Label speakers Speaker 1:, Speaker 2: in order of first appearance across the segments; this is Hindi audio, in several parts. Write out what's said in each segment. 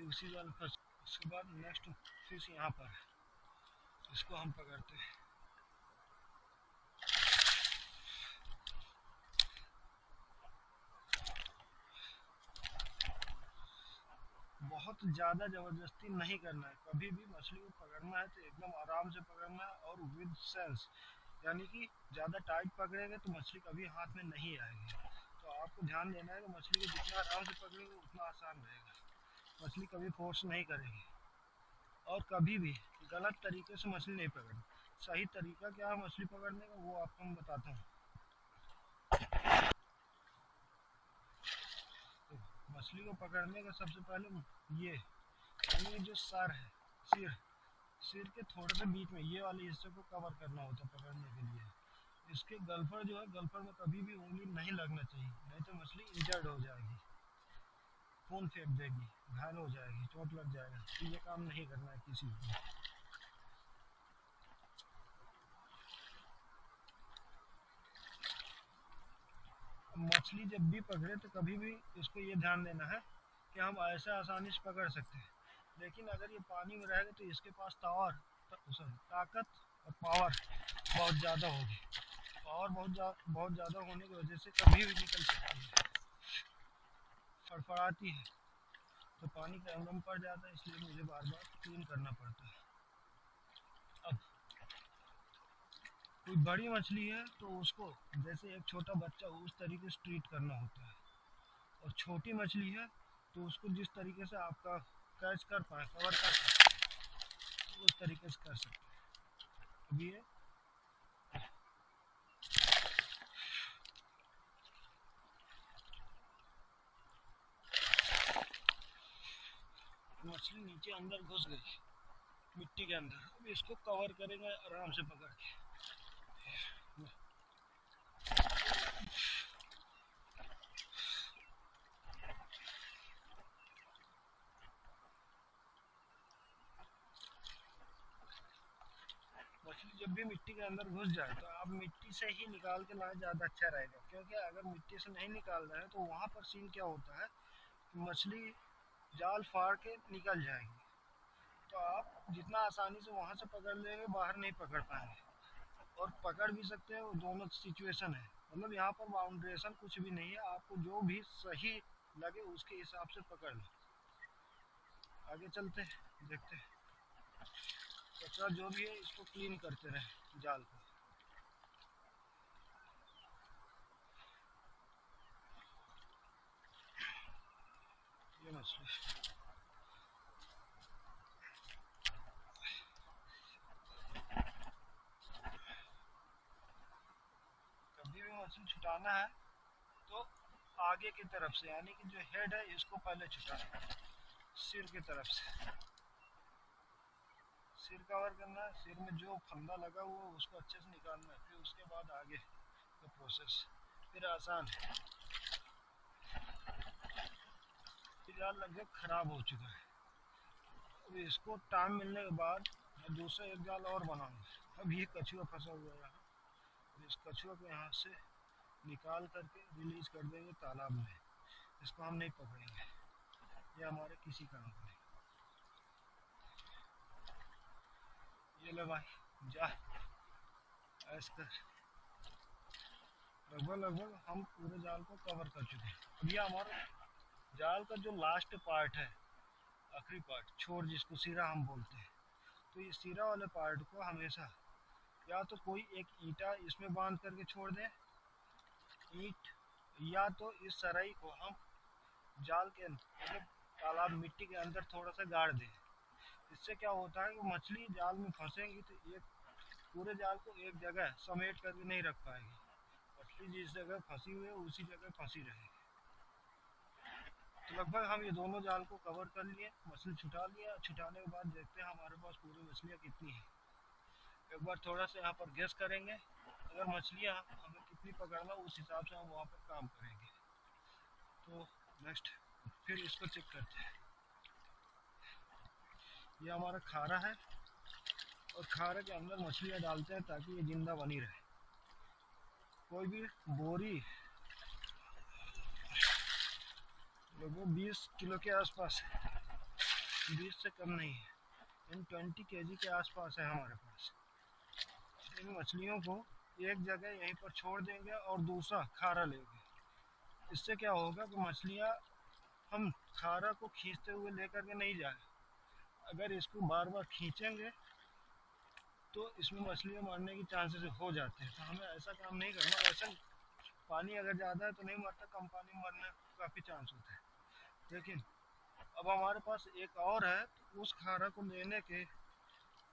Speaker 1: उसी जाल फंस। उसके बाद नेक्स्ट फिश यहाँ पर है, इसको हम पकड़ते हैं। बहुत ज़्यादा ज़बरदस्ती नहीं करना है, कभी भी मछली को पकड़ना है तो एकदम आराम से पकड़ना है और विद सेंस, यानी कि ज़्यादा टाइट पकड़ेंगे तो मछली कभी हाथ में नहीं आएगी। तो आपको ध्यान देना है कि मछली को जितना आराम से पकड़ेंगे उतना आसान रहेगा, मछली कभी फोर्स नहीं करेगी। और कभी भी गलत तरीके से मछली नहीं पकड़नी। सही तरीका क्या है मछली पकड़ने का वो आपको मैं बताता हूँ। तो मछली को पकड़ने का सबसे पहले ये यानी जो सर है, सिर के थोड़े से बीच में ये वाले हिस्से को कवर करना होता है पकड़ने के लिए। इसके गल्फर जो है, गल्फर में कभी भी उंगली नहीं लगना चाहिए, नहीं तो मछली इंजर्ड हो जाएगी, खून फेंक देगी, घायल हो जाएगी, चोट लग जाएगा। तो ये काम नहीं करना है किसी को। मछली जब भी पकड़े तो कभी भी इसको ये ध्यान देना है कि हम ऐसे आसानी से पकड़ सकते हैं, लेकिन अगर ये पानी में रहेगा तो इसके पास ताकत और पावर बहुत ज़्यादा होगी। पावर बहुत ज़्यादा होने की वजह से कभी भी निकल सकती है, फड़फड़ाती है, तो पानी का एवं पड़ जाता है, इसलिए मुझे बार बार क्लीन करना पड़ता है। अब कोई बड़ी मछली है तो उसको जैसे एक छोटा बच्चा उस तरीके से ट्रीट करना होता है, और छोटी मछली है तो उसको जिस तरीके से आपका कैच कर पाए, कवर कर पाए, उस तरीके से कर सकते हैं। अब ये मछली नीचे अंदर घुस गई मिट्टी के अंदर, अब इसको कवर करेंगे आराम से पकड़ के। मछली जब भी मिट्टी के अंदर घुस जाए तो आप मिट्टी से ही निकाल के लाए ज़्यादा अच्छा रहेगा, क्योंकि अगर मिट्टी से नहीं निकाल रहे हैं तो वहाँ पर सीन क्या होता है कि मछली जाल फाड़ के निकल जाएगी, तो आप जितना आसानी से वहाँ से पकड़ लेंगे बाहर नहीं पकड़ पाएंगे। और पकड़ भी सकते हैं, वो दोनों सिचुएशन है, मतलब यहाँ पर बाउंड्रेशन कुछ भी नहीं है, आपको जो भी सही लगे उसके हिसाब से पकड़ लो। आगे चलते हैं, देखते हैं। कचरा जो भी है इसको क्लीन करते रहे जाल को। ये मछली कभी भी मछली छुटाना है तो आगे की तरफ से, यानी कि जो हेड है इसको पहले छुटाना, सिर की तरफ से सिर कवर करना है, सिर में जो फंदा लगा हुआ है उसको अच्छे से निकालना है, फिर उसके बाद आगे का प्रोसेस फिर आसान है। जाल लगभग खराब हो चुका है, अब इसको टाइम मिलने के बाद मैं दूसरा एक जाल और बनाऊंगा। अब ये कछुआ फंसा हुआ है यहाँ, इस कछुआ को यहाँ से निकाल करके रिलीज कर देंगे तालाब में, इसको हम नहीं पकड़ेंगे, ये हमारे किसी काम का नहीं। ये ले भाई जा, ऐस कर। लगभग हम पूरे जाल को कवर कर चुके हैं। अब ये हमारा जाल का जो लास्ट पार्ट है, आखिरी पार्ट, छोर जिसको सिरा हम बोलते हैं, तो ये सिरा वाले पार्ट को हमेशा या तो कोई एक ईंटा इसमें बांध करके छोड़ दें, ईंट, या तो इस सराई को हम जाल के मतलब तालाब मिट्टी के अंदर थोड़ा सा गाड़ दें। इससे क्या होता है कि मछली जाल में फंसेंगी तो एक पूरे जाल को एक जगह समेट करके नहीं रख पाएगी, मछली जिस जगह फंसी हुई है उसी जगह फंसी रहेगी। तो लगभग हम ये दोनों जाल को कवर कर लिए, मछली छुटा लिया। छुटाने के बाद देखते हैं हमारे पास पूरी मछलियाँ कितनी हैं। एक बार थोड़ा सा यहाँ पर गेस करेंगे, अगर मछलियाँ हमें कितनी पकड़ना उस हिसाब से हम वहाँ पर काम करेंगे। तो नेक्स्ट फिर इसको चेक करते हैं। ये हमारा खारा है और खारे के अंदर मछलियाँ डालते हैं ताकि ये जिंदा बनी रहे। कोई भी बोरी लगभग 20 किलो के आसपास है, 20 से कम नहीं है, इन 20 kg के आसपास है हमारे पास। इन मछलियों को एक जगह यहीं पर छोड़ देंगे और दूसरा खारा लेंगे। इससे क्या होगा कि मछलियाँ हम खारा को खींचते हुए लेकर के नहीं जाए, अगर इसको बार बार खींचेंगे तो इसमें मछलियाँ मरने की चांसेस हो जाते हैं। तो हमें ऐसा काम नहीं करना। वैसे पानी अगर ज़्यादा है तो नहीं मरता, कम पानी में मरने का काफ़ी चांस होता है। लेकिन अब हमारे पास एक और है, तो उस खारा को लेने के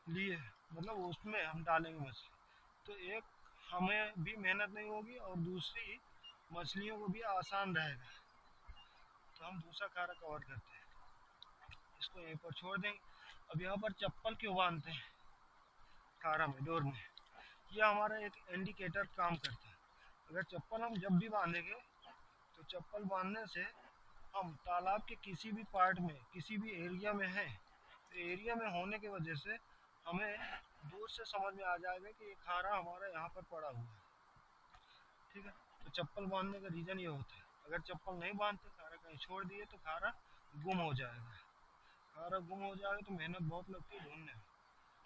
Speaker 1: लिए मतलब उसमें हम डालेंगे मछली, तो एक हमें भी मेहनत नहीं होगी और दूसरी मछलियों को भी आसान रहेगा। तो हम दूसरा खारा कवर करते हैं, इसको यहीं पर छोड़ देंगे। अब यहाँ पर चप्पल क्यों बांधते हैं खारा में, डोर में? यह हमारा एक इंडिकेटर काम करता है। अगर चप्पल हम जब भी बांधेंगे तो चप्पल बांधने से हम तालाब के किसी भी पार्ट में, किसी भी एरिया में हैं, तो एरिया में होने की वजह से हमें दूर से समझ में आ जाएगा कि ये खारा हमारा यहाँ पर पड़ा हुआ है। ठीक है, तो चप्पल बांधने का रीज़न ये होता है। अगर चप्पल नहीं बांधते, खारा कहीं छोड़ दिए तो खारा गुम हो जाएगा। खारा गुम हो जाएगा तो मेहनत बहुत लगती है ढूंढने में।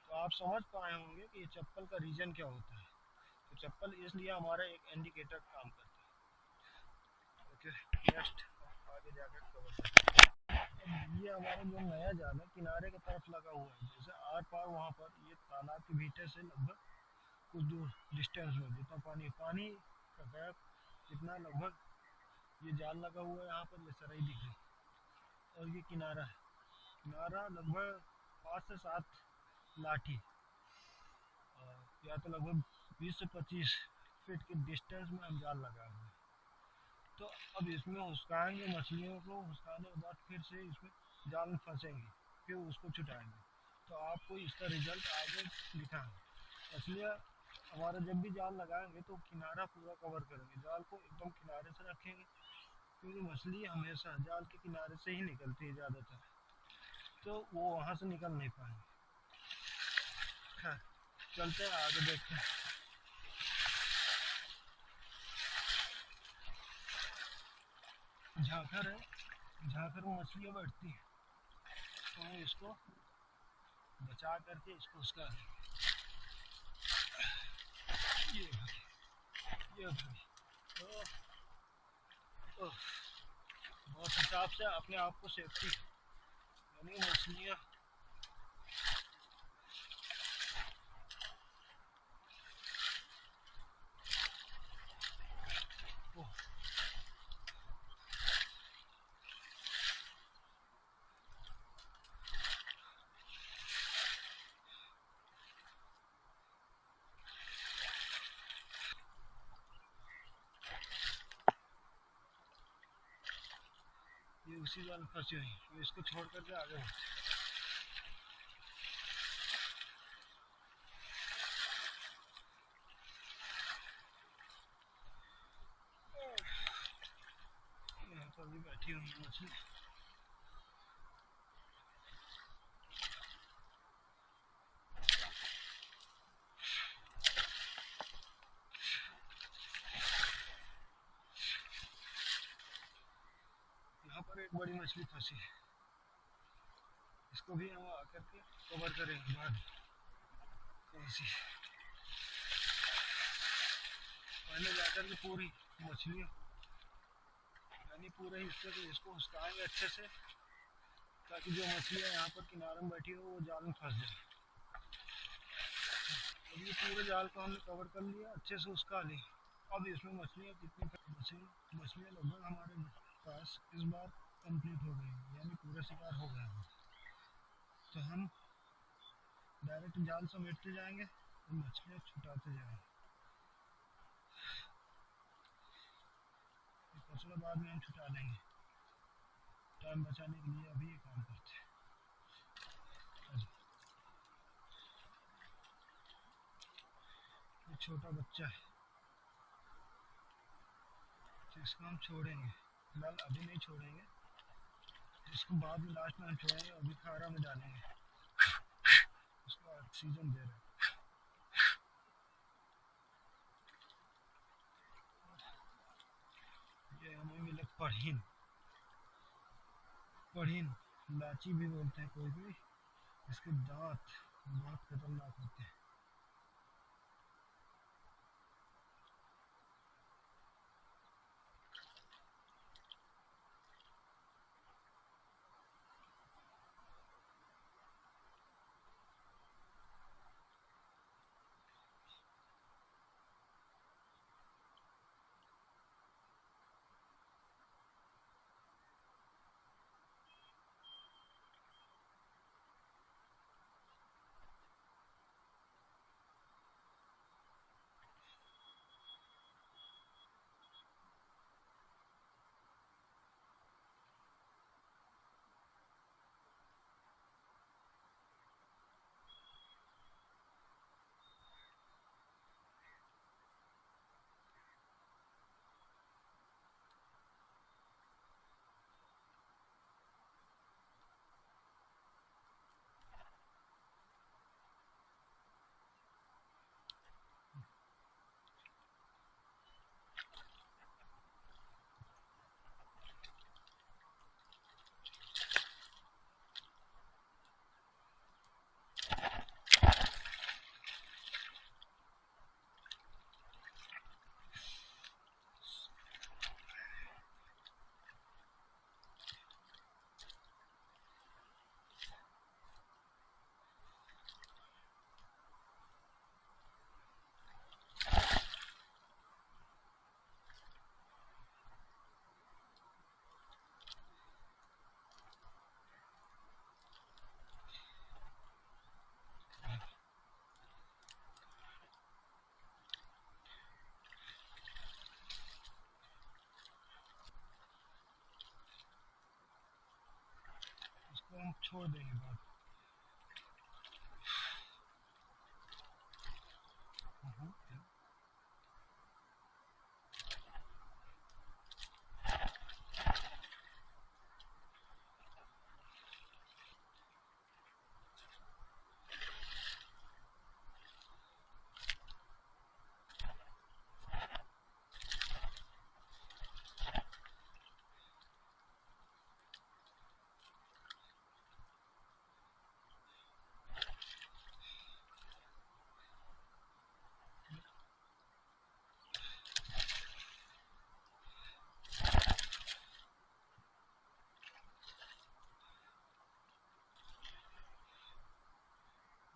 Speaker 1: तो आप समझ पाए होंगे कि ये चप्पल का रीज़न क्या होता है। तो चप्पल इसलिए हमारा एक इंडिकेटर काम करता है। ओके, नेक्स्ट आगे जाकर कवर करते हैं। ये हमारा जो नया जाल है किनारे की तरफ लगा हुआ है, जैसे आर पार वहाँ पर ये तालाब के भीतर से लगभग कुछ दूर डिस्टेंस में जितना पानी का गैप जितना लगभग ये जाल लगा हुआ है, यहाँ पर ये सराई दिख रही और ये किनारा है। किनारा लगभग 5 से 7 लाठी या तो लगभग 20 से 25 फीट के डिस्टेंस में हम जाल लगा हुए हैं। तो अब इसमें हुस्काएंगे मछलियों को, हुस्काने के बाद फिर से इसमें जाल में फंसेंगे, फिर उसको छुटाएंगे। तो आपको इसका रिजल्ट आगे दिखाएंगे। मछलियाँ हमारा जब भी जाल लगाएंगे तो किनारा पूरा कवर करेंगे, जाल को एकदम किनारे से रखेंगे, क्योंकि मछली हमेशा जाल के किनारे से ही निकलती है ज़्यादातर, तो वो वहाँ से निकल नहीं पाएंगे। हाँ, चलते हैं आगे देखते हैं। झाखर है, झाखर में मछलियाँ बैठती हैं, तो हम इसको बचा करके इसको उसका ये भाई, ये भाई, तो बहुत हिसाब से अपने आप को सेफ्टी, यानी मछलियाँ ये उसी जाल में फंसी हुई, तो इसको छोड़ करके आगे बढ़ते हैं। यहाँ पर भी बैठी हुई है मछली। यहाँ पर एक बड़ी मछली फंसी है, इसको भी हम आकर के कवर करेंगे बाद में। पहले जाकर के पूरी मछलियाँ यानी पूरे हिस्से को इसको हुस्काएंगे अच्छे से, ताकि जो मछलियाँ यहाँ पर किनारे में बैठी हो वो जाल में फंस जाए। अब ये पूरे जाल को हमने कवर कर लिया, अच्छे से उसका ली। अब इसमें मछलियाँ कितनी मछलियाँ लगभग हमारे पास इस बार कंप्लीट हो गई, यानी पूरा शिकार हो गया। तो हम डायरेक्ट जाल समेटते जाएंगे और मछलियाँ छुटाते जाएंगे। फसलों बाद में हम छुटा लेंगे, टाइम बचाने के लिए अभी ये काम करते हैं। ये छोटा बच्चा है, तो इसको हम छोड़ेंगे, फिलहाल अभी नहीं छोड़ेंगे, इसको बाद में लास्ट में हम छोड़ेंगे। अभी खारा में डालेंगे, उसको ऑक्सीजन दे रहे हैं। ये हमें मिले पढ़ीन, लाची भी बोलते हैं कोई कोई। इसके दांत बहुत खतरनाक होते हैं। इसको हम छोड़ देंगे बाद।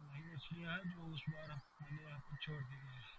Speaker 1: वही मछलियाँ हैं जो उस बार मैंने यहाँ पर छोड़ दी है।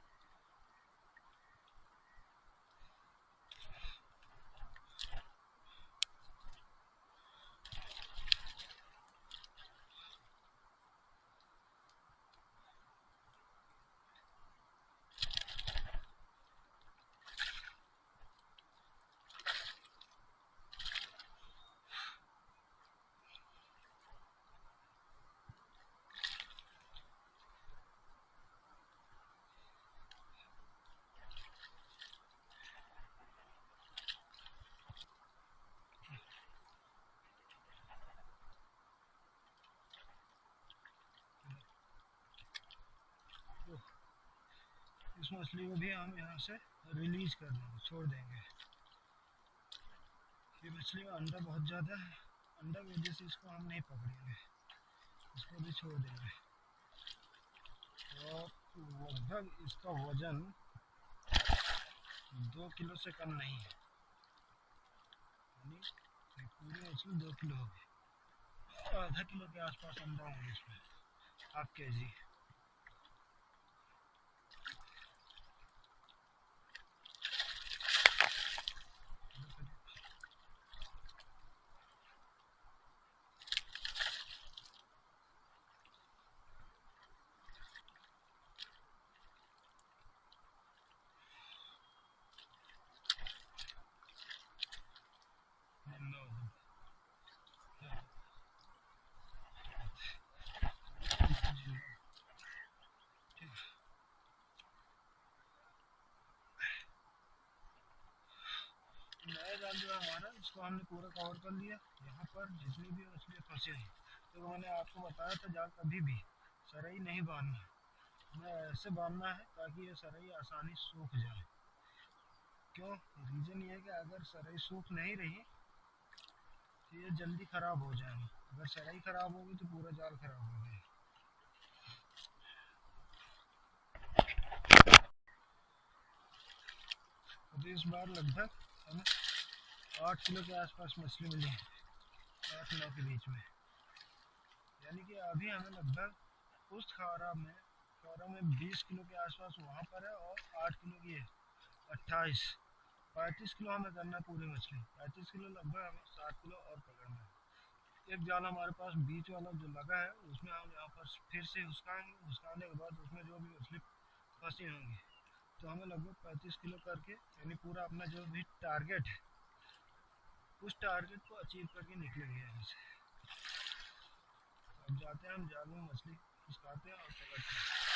Speaker 1: इस मछली को भी हम यहाँ से रिलीज कर देंगे, छोड़ देंगे। ये मछली में अंडा बहुत ज़्यादा है, अंडा की वजह से इसको हम नहीं पकड़ेंगे, इसको भी छोड़ देंगे। और लगभग इसका वज़न 2 किलो से कम नहीं है, यानी पूरी मछली 2 किलो होगी। आधा किलो के आसपास अंडा होंगे इसमें, हाफ केजी। नया जाल जो है हमारा, इसको हमने पूरा कवर कर लिया। यहाँ पर जितनी भी मछलियाँ फंसी हुई, तो मैंने आपको बताया था जाल कभी भी सरई नहीं बांधना, हमें ऐसे बांधना है ताकि ये सरई आसानी सूख जाए। क्यों? रीज़न ये है कि अगर सरई सूख नहीं रही तो ये जल्दी ख़राब हो जाएंगे। अगर सराई ख़राब होगी तो पूरा जाल ख़राब हो जाएगा। तो इस बार लगभग हमें 8 किलो के आसपास मछली मिली है, 8-9 के बीच में। यानी कि अभी हमें लगभग उस खारा में 20 किलो के आसपास वहाँ पर है, और 8 किलो की है 35 किलो हमें करना है पूरी मछली। 35 किलो लगभग हमें 7 किलो और पकड़ना है। एक जाल हमारे पास बीच वाला जो लगा है उसमें हम यहाँ पर फिर से हुसकाएंगे। हुसकाने के बाद उसमें जो भी मछली फंसी होंगी तो हमें लगभग 35 किलो करके, यानी पूरा अपना जो भी टारगेट है उस टारगेट को अचीव करके निकलेंगे यहाँ से। अब जाते हैं हम जाल में मछली फंसाते हैं और पकड़ते हैं।